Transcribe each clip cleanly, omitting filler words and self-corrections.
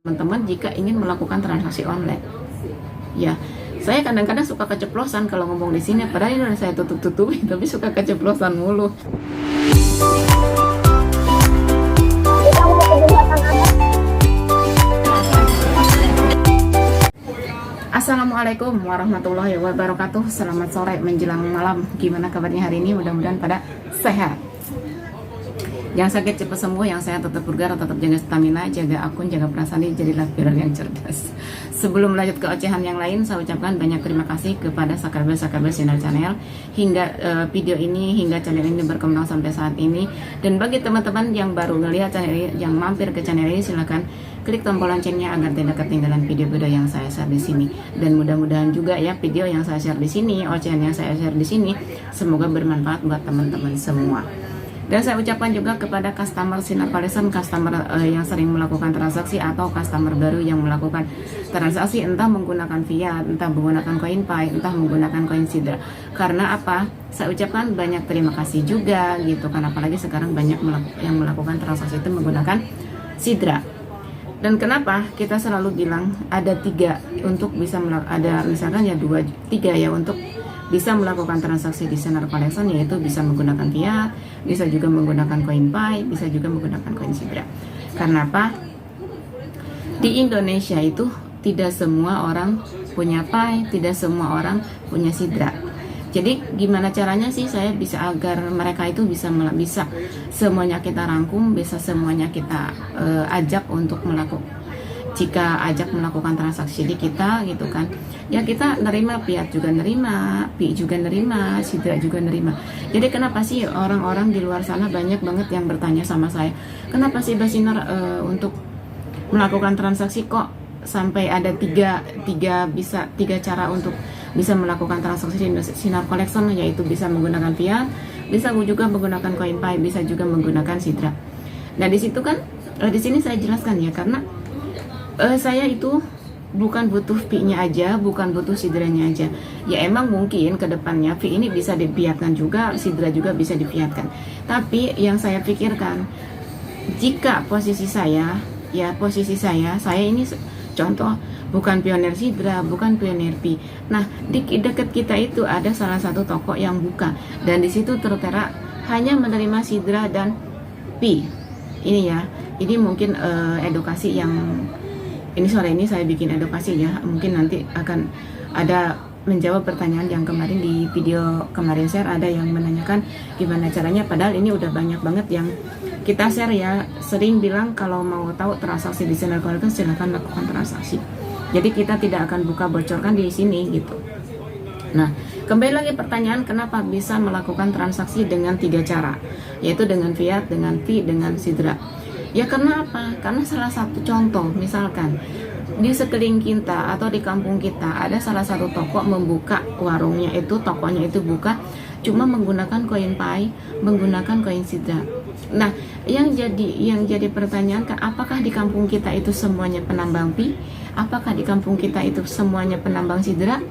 teman-teman jika ingin melakukan transaksi online. Ya, saya kadang-kadang suka keceplosan kalau ngomong di sini, padahal ini udah saya tutup-tutupi, tapi suka keceplosan mulu. Assalamualaikum warahmatullahi wabarakatuh. Selamat sore menjelang malam. Gimana kabarnya hari ini? Mudah-mudahan pada sehat. Yang sakit cepat sembuh, yang sehat tetap bergerak, tetap jaga stamina, jaga akun, jaga perasaan diri, jadilah viral yang cerdas. Sebelum lanjut ke ocehan yang lain, saya ucapkan banyak terima kasih kepada subscriber channel hingga video ini, hingga channel ini berkembang sampai saat ini. Dan bagi teman-teman yang baru ngelihat channel ini, yang mampir ke channel ini, silahkan klik tombol loncengnya agar tidak ketinggalan video-video yang saya share di sini. Dan mudah-mudahan juga ya video yang saya share di sini, ocehan yang saya share di sini, semoga bermanfaat buat teman-teman semua. Dan saya ucapkan juga kepada customer Sinar Collection, customer yang sering melakukan transaksi atau customer baru yang melakukan transaksi entah menggunakan fiat, entah menggunakan CoinPay, entah menggunakan koin Sidra. Karena apa? Saya ucapkan banyak terima kasih juga gitu kan, apalagi sekarang banyak yang melakukan transaksi itu menggunakan Sidra. Dan kenapa kita selalu bilang ada tiga untuk bisa ada misalkan ya tiga ya untuk bisa melakukan transaksi di Sinar Collection, yaitu bisa menggunakan fiat, bisa juga menggunakan CoinPay, bisa juga menggunakan koin Sidra. Karena apa? Di Indonesia itu tidak semua orang punya Pay, tidak semua orang punya Sidra. Jadi gimana caranya sih saya bisa agar mereka itu bisa semuanya kita rangkum, bisa semuanya kita ajak untuk jika ajak melakukan transaksi di kita gitu kan, ya kita nerima fiat juga nerima, Pi juga nerima, Sidra juga nerima. Jadi kenapa sih orang-orang di luar sana banyak banget yang bertanya sama saya, kenapa sih Mbak Sinar untuk melakukan transaksi kok sampai ada tiga cara untuk bisa melakukan transaksi di Sinar Collection, yaitu bisa menggunakan fiat, bisa juga menggunakan CoinPay, bisa juga menggunakan Sidra. Nah di situ kan di sini saya jelaskan ya, karena saya itu bukan butuh fee-nya aja, bukan butuh Sidra-nya aja. Ya emang mungkin ke depannya fee ini bisa difiatkan juga, Sidra juga bisa difiatkan. Tapi yang saya pikirkan, jika posisi saya ini contoh bukan pionir Sidra, bukan pionir fee. Nah, di dekat kita itu ada salah satu toko yang buka, dan di situ tertera hanya menerima Sidra dan fee. Ini ya, ini mungkin edukasi yang ini sore ini saya bikin edukasi ya, mungkin nanti akan ada menjawab pertanyaan yang kemarin di video kemarin share, ada yang menanyakan gimana caranya, padahal ini udah banyak banget yang kita share ya, sering bilang kalau mau tahu transaksi di Sinar Collection silahkan lakukan transaksi. Jadi kita tidak akan buka bocorkan di sini gitu. Nah, kembali lagi pertanyaan, kenapa bisa melakukan transaksi dengan tiga cara, yaitu dengan fiat, dengan fee, dengan Sidra. Ya karena apa? Karena salah satu contoh, misalkan di sekeliling kita atau di kampung kita ada salah satu toko membuka warungnya itu, tokonya itu buka cuma menggunakan CoinPay, menggunakan koin Sidra. Nah, yang jadi pertanyaan kan, apakah di kampung kita itu semuanya penambang Pi? Apakah di kampung kita itu semuanya penambang Sidra?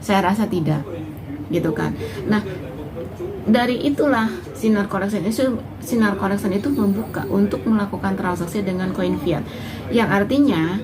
Saya rasa tidak, gitu kan. Nah, dari itulah Sinar Collection itu membuka untuk melakukan transaksi dengan koin fiat, yang artinya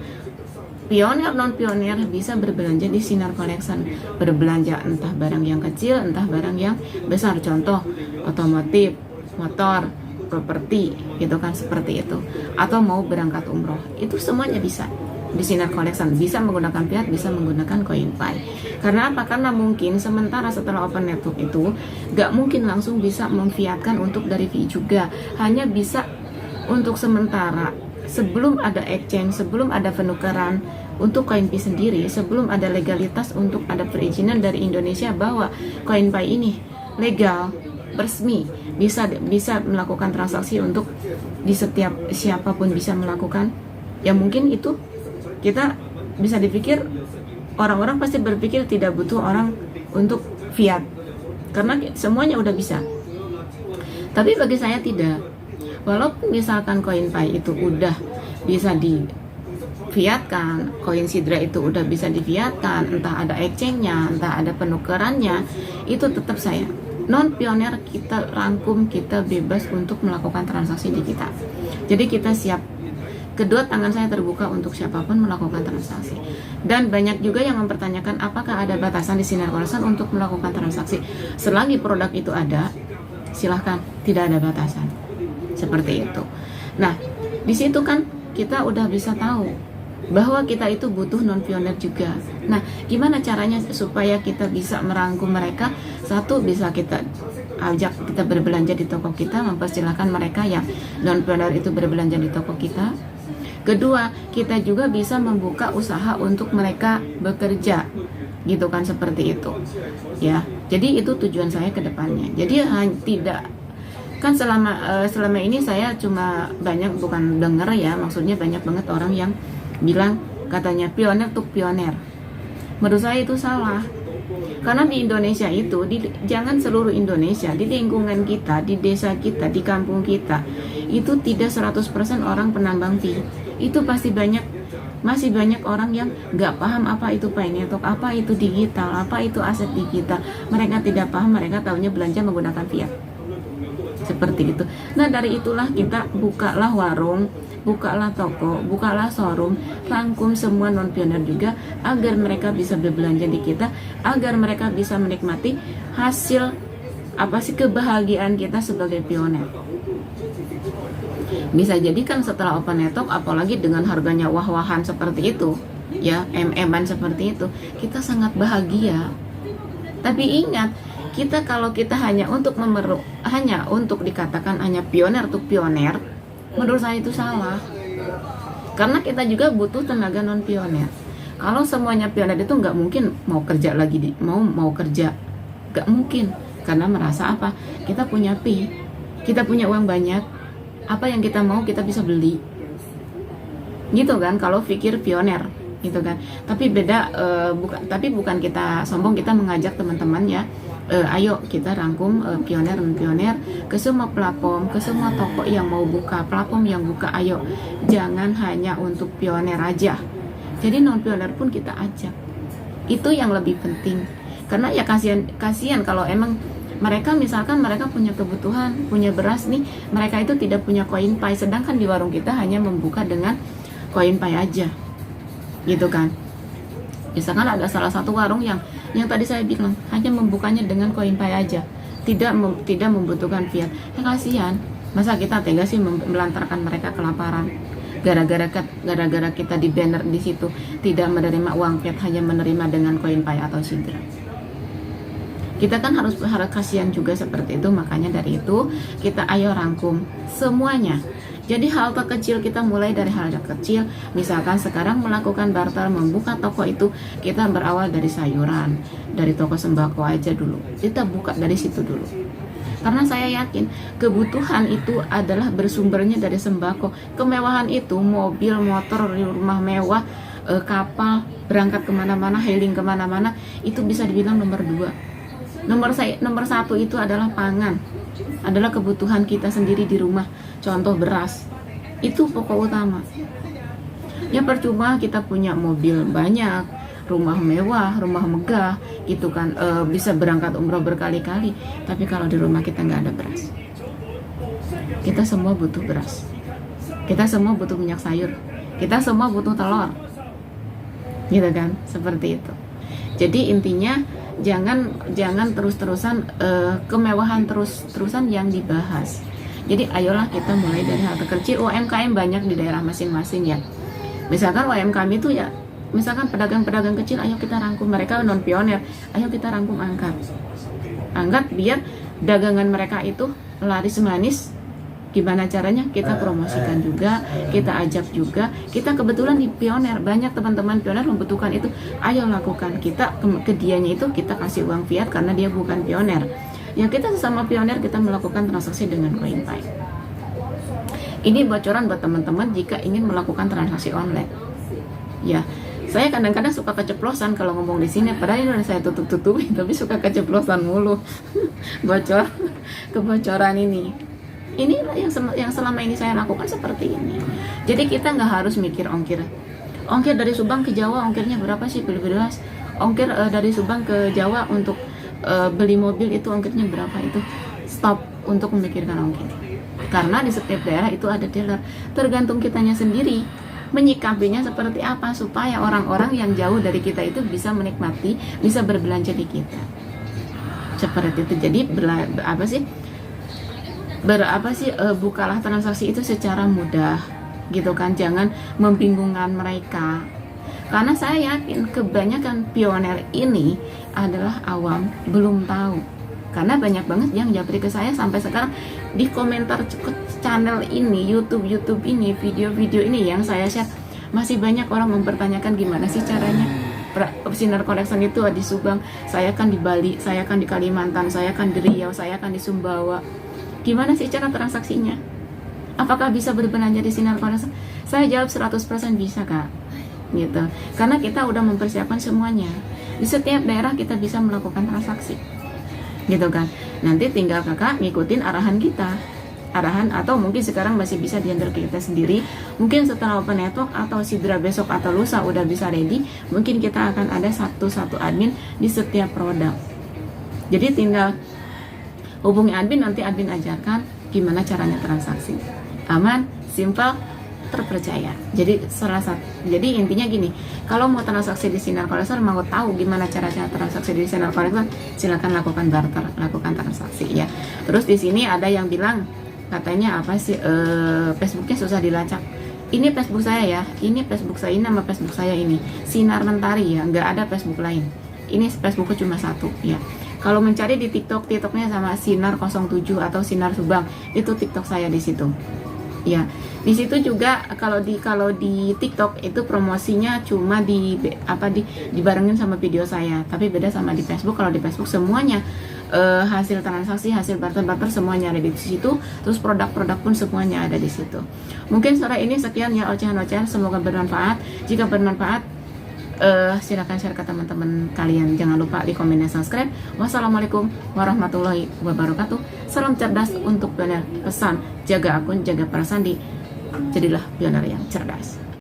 pionir non pionir bisa berbelanja di Sinar Collection, berbelanja entah barang yang kecil, entah barang yang besar, contoh otomotif, motor, properti gitu kan, seperti itu, atau mau berangkat umroh, itu semuanya bisa di Sinar Collection, bisa menggunakan fiat, bisa menggunakan CoinPay. Karena apa? Karena mungkin sementara setelah open network itu gak mungkin langsung bisa memfiatkan untuk dari fee juga, hanya bisa untuk sementara sebelum ada exchange, sebelum ada penukaran untuk CoinPay sendiri, sebelum ada legalitas untuk ada perizinan dari Indonesia bahwa CoinPay ini legal, resmi, bisa melakukan transaksi untuk di setiap siapapun bisa melakukan. Ya mungkin itu kita bisa dipikir, orang-orang pasti berpikir tidak butuh orang untuk fiat karena semuanya udah bisa. Tapi bagi saya tidak. Walaupun misalkan CoinPay itu udah bisa difiatkan, koin Sidra itu udah bisa difiatkan, entah ada exchange-nya, entah ada penukarannya, itu tetap saya non pionir, kita rangkum, kita bebas untuk melakukan transaksi di kita. Jadi kita siap Kedua, tangan saya terbuka untuk siapapun melakukan transaksi. Dan banyak juga yang mempertanyakan apakah ada batasan di Sinar Koresan untuk melakukan transaksi. Selagi produk itu ada, silahkan, tidak ada batasan. Seperti itu. Nah, di situ kan kita udah bisa tahu bahwa kita itu butuh non-pioner juga. Nah, gimana caranya supaya kita bisa merangkum mereka? Satu, bisa kita ajak kita berbelanja di toko kita, mempersilahkan mereka yang non-pioner itu berbelanja di toko kita. Kedua, kita juga bisa membuka usaha untuk mereka bekerja, gitu kan, seperti itu. Ya, jadi itu tujuan saya ke depannya. Jadi tidak kan selama ini saya cuma bukan denger ya, maksudnya banyak banget orang yang bilang katanya pioner tuh pioner. Menurut saya itu salah. Karena di Indonesia itu, jangan seluruh Indonesia, di lingkungan kita, di desa kita, di kampung kita, itu tidak 100% orang penambang tea. Itu pasti masih banyak orang yang nggak paham apa itu pay network, apa itu digital, apa itu aset digital. Mereka tidak paham, mereka tahunya belanja menggunakan fiat. Seperti itu. Nah, dari itulah kita bukalah warung, bukalah toko, bukalah showroom, rangkum semua non-pioner juga agar mereka bisa berbelanja di kita, agar mereka bisa menikmati hasil kebahagiaan kita sebagai pioner. Bisa jadi kan setelah open network, apalagi dengan harganya wah-wahan seperti itu, ya, MM-an seperti itu, kita sangat bahagia. Tapi ingat, kalau kita hanya untuk dikatakan hanya pioner tuh pioner, menurut saya itu salah. Karena kita juga butuh tenaga non pioner. Kalau semuanya pioner itu nggak mungkin mau kerja lagi mau kerja, nggak mungkin. Karena merasa apa? Kita punya kita punya uang banyak, apa yang kita mau kita bisa beli, gitu kan? Kalau pikir pioner, gitu kan? Tapi beda, bukan kita sombong, kita mengajak teman-teman ya. Ayo kita rangkum pioner dan pioner ke semua platform, ke semua toko yang mau buka, platform yang buka. Ayo, jangan hanya untuk pioner aja. Jadi non pioner pun kita ajak. Itu yang lebih penting. Karena ya kasihan kalau emang mereka misalkan mereka punya kebutuhan, punya beras nih, mereka itu tidak punya koin pay, sedangkan di warung kita hanya membuka dengan koin pay aja, gitu kan? Misalkan ada salah satu warung yang tadi saya bilang hanya membukanya dengan koin pay aja, tidak membutuhkan fiat. Ya kasihan, masa kita tega sih melantarkan mereka kelaparan gara-gara kita di banner di situ tidak menerima uang fiat, hanya menerima dengan koin pay atau sidra. Kita kan harus kasihan juga seperti itu. Makanya dari itu kita ayo rangkum semuanya. Jadi hal terkecil kita mulai dari hal yang kecil. Misalkan sekarang melakukan barter, membuka toko itu kita berawal dari sayuran, dari toko sembako aja dulu. Kita buka dari situ dulu. Karena saya yakin kebutuhan itu adalah bersumbernya dari sembako. Kemewahan itu mobil, motor, rumah mewah, kapal, berangkat kemana-mana, hailing kemana-mana, itu bisa dibilang nomor 2. Nomor 1 itu adalah pangan, adalah kebutuhan kita sendiri di rumah. Contoh beras, itu pokok utama. Ya percuma kita punya mobil banyak, rumah mewah, rumah megah, gitu kan, bisa berangkat umroh berkali-kali, tapi kalau di rumah kita nggak ada beras. Kita semua butuh beras, kita semua butuh minyak sayur, kita semua butuh telur, gitu kan, seperti itu. Jadi intinya jangan terus-terusan kemewahan terus-terusan yang dibahas. Jadi ayolah kita mulai dari hal terkecil. UMKM banyak di daerah masing-masing ya. Misalkan UMKM itu ya, misalkan pedagang-pedagang kecil, ayo kita rangkum mereka non pioner, ayo kita rangkum angkat biar dagangan mereka itu laris manis. Gimana caranya? Kita promosikan juga, kita ajak juga. Kita kebetulan di pioner, banyak teman-teman pioner membutuhkan itu. Ayo lakukan. Kita ke dianya itu kita kasih uang fiat karena dia bukan pioner. Yang kita sesama pioner kita melakukan transaksi dengan koin pay. Ini bocoran buat teman-teman jika ingin melakukan transaksi online. Ya, saya kadang-kadang suka keceplosan kalau ngomong di sini. Padahal ini udah saya tutup-tutupi, tapi suka keceplosan mulu. Bocor, kebocoran ini. Inilah yang selama ini saya lakukan seperti ini. Jadi kita nggak harus mikir ongkir dari Subang ke Jawa, ongkirnya berapa sih, belas. Ongkir dari Subang ke Jawa untuk beli mobil itu ongkirnya berapa, itu stop untuk memikirkan ongkir. Karena di setiap daerah itu ada dealer. Tergantung kitanya sendiri menyikapinya seperti apa supaya orang-orang yang jauh dari kita itu bisa menikmati, bisa berbelanja di kita. Seperti itu. Jadi bukalah transaksi itu secara mudah gitu kan, jangan membingungkan mereka. Karena saya yakin kebanyakan pioner ini adalah awam, belum tahu. Karena banyak banget yang japri ke saya sampai sekarang di komentar channel ini, YouTube ini, video-video ini yang saya share, masih banyak orang mempertanyakan gimana sih caranya Sinar Collection itu di Subang, saya kan di Bali, saya kan di Kalimantan, saya kan di Riau, saya kan di Sumbawa. Gimana sih cara transaksinya? Apakah bisa berbelanja di Sinar Collection? Saya jawab 100% bisa, Kak. Gitu. Karena kita udah mempersiapkan semuanya. Di setiap daerah kita bisa melakukan transaksi. Gitu kan. Nanti tinggal kakak ngikutin arahan kita, atau mungkin sekarang masih bisa diantar ke kita sendiri. Mungkin setelah open network atau sidra besok atau lusa udah bisa ready, mungkin kita akan ada satu admin di setiap produk. Jadi tinggal hubungi admin, nanti admin ajarkan gimana caranya transaksi. Aman, simple, terpercaya. Jadi intinya gini, kalau mau transaksi di Sinar Collection, mau tahu gimana caranya transaksi di Sinar Collection, silakan lakukan barter, lakukan transaksi ya. Terus di sini ada yang bilang katanya apa sih, Facebooknya susah dilacak. Ini Facebook saya ya, ini Facebook saya, ini nama Facebook saya, ini Sinar Mentari ya, nggak ada Facebook lain. Ini Facebooknya cuma satu ya. Kalau mencari di TikToknya sama Sinar 07 atau Sinar Subang, itu TikTok saya di situ. Ya, di situ juga kalau di TikTok itu promosinya cuma dibarengin sama video saya, tapi beda sama di Facebook. Kalau di Facebook semuanya hasil transaksi, hasil barter semuanya ada di situ, terus produk-produk pun semuanya ada di situ. Mungkin sore ini sekian ya ocehan-ocehan, semoga bermanfaat. Jika bermanfaat, silakan share ke teman-teman kalian. Jangan lupa di komen dan subscribe. Wassalamualaikum warahmatullahi wabarakatuh. Salam cerdas untuk pioner. Pesan, jaga akun, jaga perasaan, jadilah pioner yang cerdas.